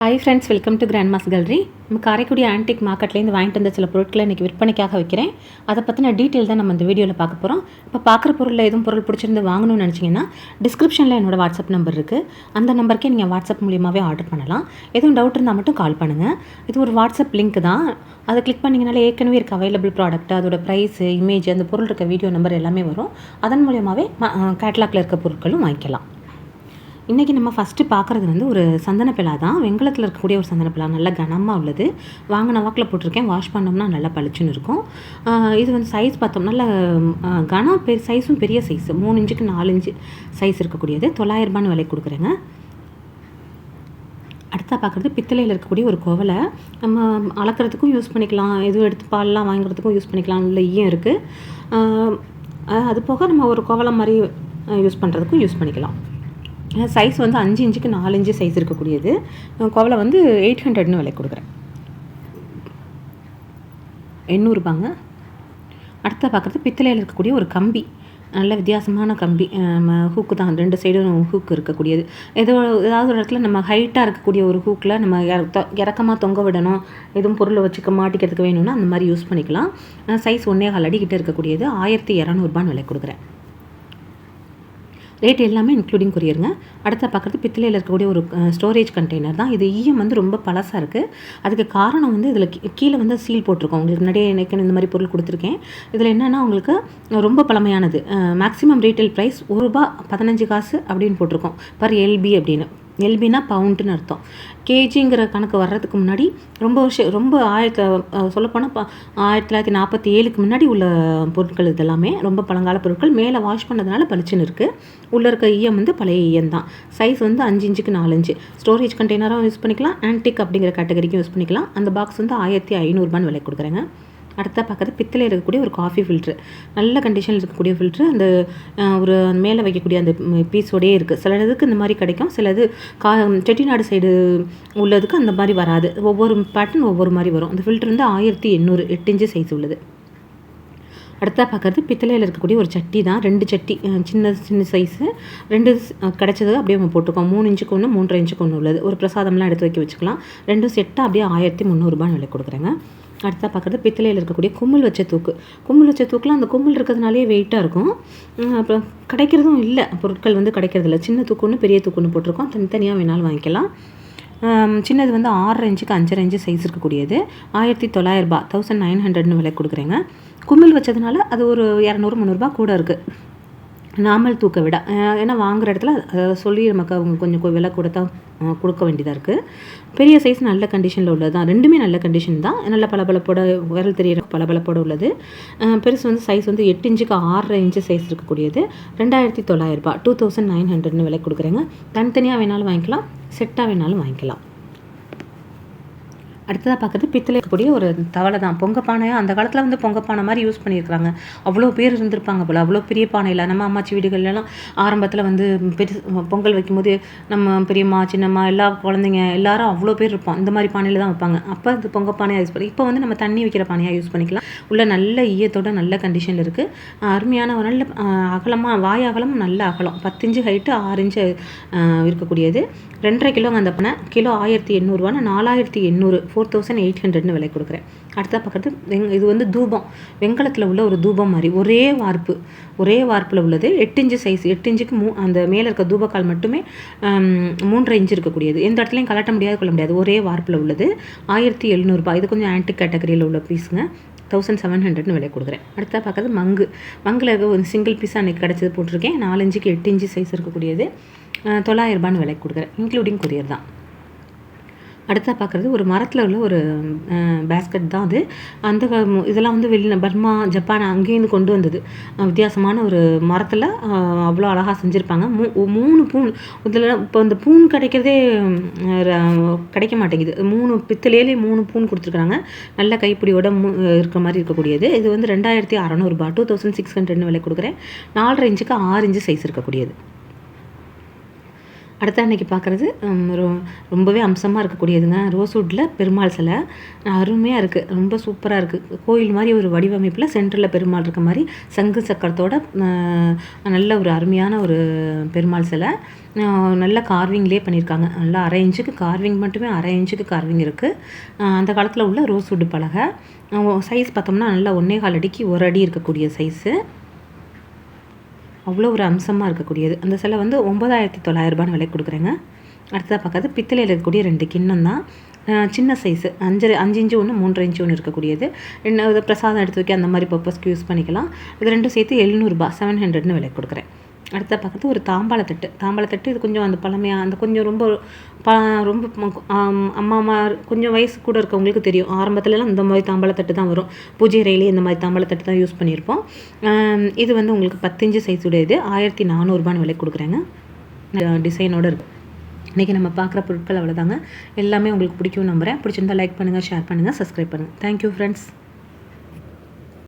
Hi friends, welcome to grandma's gallery. நம்ம Karaikudi antique மார்க்கெட்லேருந்து வாங்கிட்டு வந்த சில பொருட்களை இன்றைக்கி விற்பனைக்காக வைக்கிறேன். அதை பற்றின டீட்டெயில் தான் நம்ம இந்த வீடியோவில் பார்க்க போகிறோம். இப்போ பார்க்குற பொருளில் எதுவும் பொருள் பிடிச்சிருந்து வாங்கணும்னு நினச்சிங்கன்னா டிஸ்கிரிப்ஷனில் என்னோட வாட்ஸ்அப் நம்பர் இருக்குது. அந்த நம்பருக்கே நீங்கள் வாட்ஸ்அப் மூலியமாகவே ஆர்டர் பண்ணலாம். எதுவும் டவுட் இருந்தால் மட்டும் கால் பண்ணுங்கள். இது ஒரு வாட்ஸ்அப் லிங்க் தான். அதை கிளிக் பண்ணிங்கனாலே ஏற்கனவே இருக்க அவைலபிள் ப்ராடக்ட், அதோட ப்ரைஸு, இமேஜ், அந்த பொருள் இருக்க வீடியோ நம்பர் எல்லாமே வரும். அதன் மூலியமாகவே கேட்லாகில் இருக்க பொருட்களும் வாங்கிக்கலாம். இன்றைக்கி நம்ம ஃபஸ்ட்டு பார்க்குறது வந்து ஒரு சந்தனப்பிலா தான். வெங்கலத்தில் இருக்கக்கூடிய ஒரு சந்தனப்பிலா, நல்லா கனமாக உள்ளது. வாங்கின வாக்கில் போட்டிருக்கேன். வாஷ் பண்ணோம்னா நல்லா பளிச்சுன்னு இருக்கும். இது வந்து சைஸ் பார்த்தோம், நல்ல கனம் சைஸும் பெரிய சைஸ், 3 இன்ச்சுக்கு 4 இன்ச்சு சைஸ் இருக்கக்கூடியது. 900 ரூபான்னு விலை கொடுக்குறேங்க. அடுத்தா பார்க்குறது பித்தளையில் இருக்கக்கூடிய ஒரு குவலை. நம்ம அளக்கிறதுக்கும் யூஸ் பண்ணிக்கலாம், எதுவும் எடுத்து பால்லாம் வாங்குறதுக்கும் யூஸ் பண்ணிக்கலாம். உள்ள ஈயம் இருக்குது. அது போக நம்ம ஒரு குவலை மாதிரி யூஸ் பண்ணுறதுக்கும் யூஸ் பண்ணிக்கலாம். சைஸ் வந்து 5 இன்ச்சுக்கு 4 இன்ச்சு சைஸ் இருக்கக்கூடியது. குவலை வந்து 800ன்னு விலை கொடுக்குறேன். 800 ரூபாங்க. அடுத்த பார்க்குறது பித்தளையில் இருக்கக்கூடிய ஒரு கம்பி, நல்ல வித்தியாசமான கம்பி. ஹூக்கு தான், 2 சைடும் ஹூக் இருக்கக்கூடியது. ஏதாவது ஒரு இடத்துல நம்ம ஹைட்டாக இருக்கக்கூடிய ஒரு ஹூக்கில் நம்ம இறக்கமாக தொங்க விடணும், எதுவும் பொருளை வச்சுக்க மாட்டிக்கிறதுக்கு வேணும்னா அந்த மாதிரி யூஸ் பண்ணிக்கலாம். சைஸ் 1.25 அடி கிட்ட இருக்கக்கூடியது. 1200 ரூபான்னு விலை கொடுக்குறேன். ரேட் எல்லாமே இன்க்ளூடிங் கொரியருங்க. அடுத்த பார்க்குறது பித்தளையில் இருக்கக்கூடிய ஒரு ஸ்டோரேஜ் கண்டெய்னர் தான். இது ஈயம் வந்து ரொம்ப பழசாக இருக்குது. அதுக்கு காரணம் வந்து இதில் கீழே வந்து சீல் போட்டிருக்கோம். உங்களுக்கு முன்னாடியே எனக்கு இந்த மாதிரி பொருள் கொடுத்துருக்கேன். இதில் என்னென்னா உங்களுக்கு ரொம்ப பழமையானது. மேக்ஸிமம் ரீட்டைல் ப்ரைஸ் ₹1.15 அப்படின்னு போட்டிருக்கோம் பர் எல்பி அப்படின்னு. எல்பினா பவுண்டுன்னு அர்த்தம். கேஜிங்கிற கணக்கு வர்றதுக்கு முன்னாடி ரொம்ப சொல்லப்போனால் 1947க்கு முன்னாடி உள்ள பொருட்கள் இதெல்லாமே ரொம்ப பழங்கால பொருட்கள். மேலே வாஷ் பண்ணதுனால பளிச்சுன்னு இருக்குது. உள்ளே இருக்க ஈயம் வந்து பழைய ஈயம் தான். சைஸ் வந்து 5 இன்ச்சுக்கு 4 இன்ச்சு. ஸ்டோரேஜ் கண்டெய்னராகவும் யூஸ் பண்ணிக்கலாம், ஆன்டிக் அப்படிங்கிற கேட்டகரிக்கும் யூஸ் பண்ணிக்கலாம். அந்த பாக்ஸ் வந்து 1500 ரூபான்னு விலை கொடுக்குறேங்க. அடுத்த பார்க்குறது பித்தளையில் இருக்கக்கூடிய ஒரு காஃபி ஃபில்ட்ரு, நல்ல கண்டிஷனில் இருக்கக்கூடிய ஃபில்ட்ரு. அந்த ஒரு மேலே வைக்கக்கூடிய அந்த பீஸோடையே இருக்குது. சில இதுக்கு இந்த மாதிரி கிடைக்கும், சிலது செட்டிநாடு சைடு உள்ளதுக்கு அந்த மாதிரி வராது. ஒவ்வொரு பேட்டர்ன் ஒவ்வொரு மாதிரி வரும். அந்த ஃபில்ட்ரு வந்து 1800, 8 இன்ச்சு சைஸ் உள்ளது. அடுத்தா பார்க்குறது பித்தளையில் இருக்கக்கூடிய ஒரு சட்டி தான். 2 சட்டி, சின்ன சைஸு 2 கிடச்சது அப்படியே நம்ம போட்டுக்கோம். 3 இன்ச்சுக்கு ஒன்று, 3.5 இன்ச்சுக்கு ஒன்று உள்ளது. ஒரு பிரசாதம்லாம் எடுத்து வைக்க வச்சுக்கலாம். 2 செட்டாக அப்படியே 1300 ரூபான்னு விலை கொடுக்குறேங்க. அடுத்தா பார்க்குறது பித்தளையில் இருக்கக்கூடிய கும்மல் வச்ச தூக்கு. கும்மல் வச்ச தூக்கில் அந்த கும்மல் இருக்கிறதுனாலே வெயிட்டாக இருக்கும். அப்புறம் கிடைக்கிறதும் இல்லை, பொருட்கள் வந்து கிடைக்கிறதில்ல. சின்ன தூக்கு ஒன்று, பெரிய தூக்கு ஒன்று போட்டிருக்கோம். தனித்தனியாக வேணாலும் வாங்கிக்கலாம். சின்னது வந்து 6.5 இன்ச்சுக்கு 5.5 இன்ச்சு சைஸ் இருக்கக்கூடியது. 1900 ரூபா, 1900ன்னு விலை கொடுக்குறேங்க. கும்மல் வச்சதுனால அது ஒரு 200-300 ரூபா கூட இருக்குது நார்மல் தூக்க விட. ஏன்னா வாங்குகிற இடத்துல சொல்லி நமக்கு அவங்க கொஞ்சம் விலை கூட தான் கொடுக்க வேண்டியதாக இருக்குது. பெரிய சைஸ் நல்ல கண்டிஷனில் உள்ளது தான். ரெண்டுமே நல்ல கண்டிஷன் தான். நல்ல பளபளப்போட, விரல் தெரியிற பளபளப்போட உள்ளது. பெருசு வந்து சைஸ் வந்து 8 இன்ச்சுக்கு 6.5 இன்ச்சு சைஸ் இருக்கக்கூடியது. 2900 ரூபா, 2900ன்னு விலை கொடுக்குறேங்க. தனித்தனியாக வேணாலும் வாங்கிக்கலாம், செட்டாக வேணாலும் வாங்கிக்கலாம். அடுத்ததாக பார்க்குறது பித்தளை இருக்கக்கூடிய ஒரு தவளை தான். பொங்கப்பானையாக அந்த காலத்தில் வந்து பொங்கப்பானை மாதிரி யூஸ் பண்ணியிருக்கிறாங்க. அவ்வளோ பேர் இருந்திருப்பாங்க போல். அவ்வளோ பெரிய பானையில் நம்ம அம்மாச்சி வீடுகள்லாம் ஆரம்பத்தில் வந்து பொங்கல் வைக்கும்போது நம்ம பெரியம்மா, சின்னம்மா, எல்லா குழந்தைங்க எல்லாரும் அவ்வளோ பேர் இருப்போம். இந்த மாதிரி பானையில் தான் வைப்பாங்க. அப்போ அது பொங்கப்பானையாக யூஸ் பண்ணி, இப்போ வந்து நம்ம தண்ணி வைக்கிற பானையாக யூஸ் பண்ணிக்கலாம். உள்ள நல்ல ஈயத்தோட நல்ல கண்டிஷனில் இருக்குது. அருமையான ஒரு நல்ல அகலமாக, வாய் அகலமும் நல்ல அகலம். 10 இன்ச்சு ஹைட்டு, 6 இன்ச்சு இருக்கக்கூடியது. 2.5 கிலோங்க அந்த பானை. கிலோ 1800 ரூபான்னு 4800, 4800ன்னு விலை கொடுக்குறேன். அடுத்த பார்க்குறது இது வந்து தூபம். வெங்கலத்தில் உள்ள ஒரு தூபம் மாதிரி ஒரே வார்ப்பில் உள்ளது. 8 இன்ச்சு சைஸ். 8 இன்ச்சுக்கு அந்த மேலே இருக்க தூபக்கால் மட்டுமே 3.5 இன்ச்சு இருக்கக்கூடியது. எந்த இடத்துலையும் கலட்ட முடியாது, கொள்ள முடியாது. ஒரே வார்ப்பில் உள்ளது. 1700 ரூபாய். இது கொஞ்சம் ஆன்டிக் கேட்டகரியில் உள்ள பீஸுங்க. 1700ன்னு விலை கொடுக்குறேன். அடுத்தா பார்க்குறது மங்கில் இருக்க ஒரு சிங்கிள் பீஸாக அன்றைக்கி கிடச்சது போட்டிருக்கேன். 4 இன்ச்சுக்கு 8 இன்ச்சு சைஸ் இருக்கக்கூடியது. 900 ரூபான்னு விலை கொடுக்குறேன், இன்க்ளூடிங் கொரியர் தான். அடுத்தா பார்க்குறது ஒரு மரத்தில் உள்ள ஒரு பேஸ்கெட் தான் அது. அந்த இதெல்லாம் வந்து பர்மா, ஜப்பான் அங்கேருந்து கொண்டு வந்தது. வித்தியாசமான ஒரு மரத்தில் அவ்வளோ அழகாக செஞ்சுருப்பாங்க. 3 பூன் இதில். இப்போ இந்த பூன் கிடைக்கிறதே கிடைக்க மாட்டேங்குது. 3 பித்தளையிலே 3 பூன் கொடுத்துருக்குறாங்க. நல்ல கைப்பிடியோட இருக்கிற மாதிரி இருக்கக்கூடியது. இது வந்து 2600 ரூபா, 2600ன்னு விலை கொடுக்குறேன். 4.5 இன்ச்சுக்கு 6 இன்ச்சு சைஸ் இருக்கக்கூடியது. அடுத்து அன்றைக்கி பார்க்குறது ரொம்பவே அம்சமாக இருக்கக்கூடியதுங்க. ரோஸ்வுட்டில் பெருமாள் சிலை அருமையாக இருக்குது, ரொம்ப சூப்பராக இருக்குது. கோயில் மாதிரி ஒரு வடிவமைப்பில் சென்டரில் பெருமாள் இருக்க மாதிரி சங்கு சக்கரத்தோட நல்ல ஒரு அருமையான ஒரு பெருமாள் சிலை. நல்ல கார்விங்லேயே பண்ணியிருக்காங்க. நல்லா 1/2 இன்ச்சுக்கு கார்விங், மட்டுமே 1/2 இன்ச்சுக்கு கார்விங் இருக்குது. அந்த காலத்தில் உள்ள ரோஸ்வுட் பலகை. சைஸ் பார்த்தோம்னா நல்லா 1.25 அடிக்கு 1 அடி இருக்கக்கூடிய சைஸு. அவ்வளோ ஒரு அம்சமாக இருக்கக்கூடியது. அந்த சிலை வந்து 9,900 விலைக்கு கொடுக்குறேங்க. அடுத்ததாக பார்க்காது பித்தளையில் இருக்கக்கூடிய 2 கிண்ணம் தான். சின்ன சைஸு 5 இன்ச்சு ஒன்று, 3.5 இன்ச்சு ஒன்று இருக்கக்கூடியது. ரெண்டாவது பிரசாதம் எடுத்து வைக்க அந்த மாதிரி பர்பஸ்க்கு யூஸ் பண்ணிக்கலாம். இது ரெண்டும் சேர்த்து 700 700ன்னு விலைக்கு கொடுக்குறேன். அடுத்த பக்கத்து ஒரு தாம்பாளத்தட்டு. இது கொஞ்சம் அந்த பழமையாக அந்த கொஞ்சம் ரொம்ப ரொம்ப அம்மா கொஞ்சம் வயசு கூட இருக்கவங்களுக்கு தெரியும். ஆரம்பத்துலலாம் இந்த மாதிரி தாம்பாளத்தட்டு தான் வரும். பூஜை ரயிலே இந்த மாதிரி தாம்பாளத்தட்டு தான் யூஸ் பண்ணியிருப்போம். இது வந்து உங்களுக்கு 10 இன்ச்சு சைஸுடைய இது 1,400 விலைக்கு கொடுக்குறேங்க. டிசைனோடு இருக்குது. இன்றைக்கி நம்ம பார்க்குற பொருட்கள் அவ்வளோதாங்க. எல்லாமே உங்களுக்கு பிடிக்கும்னு நம்புகிறேன். பிடிச்சிருந்தால் லைக் பண்ணுங்கள், ஷேர் பண்ணுங்கள், சப்ஸ்கிரைப் பண்ணுங்கள். Thank you friends.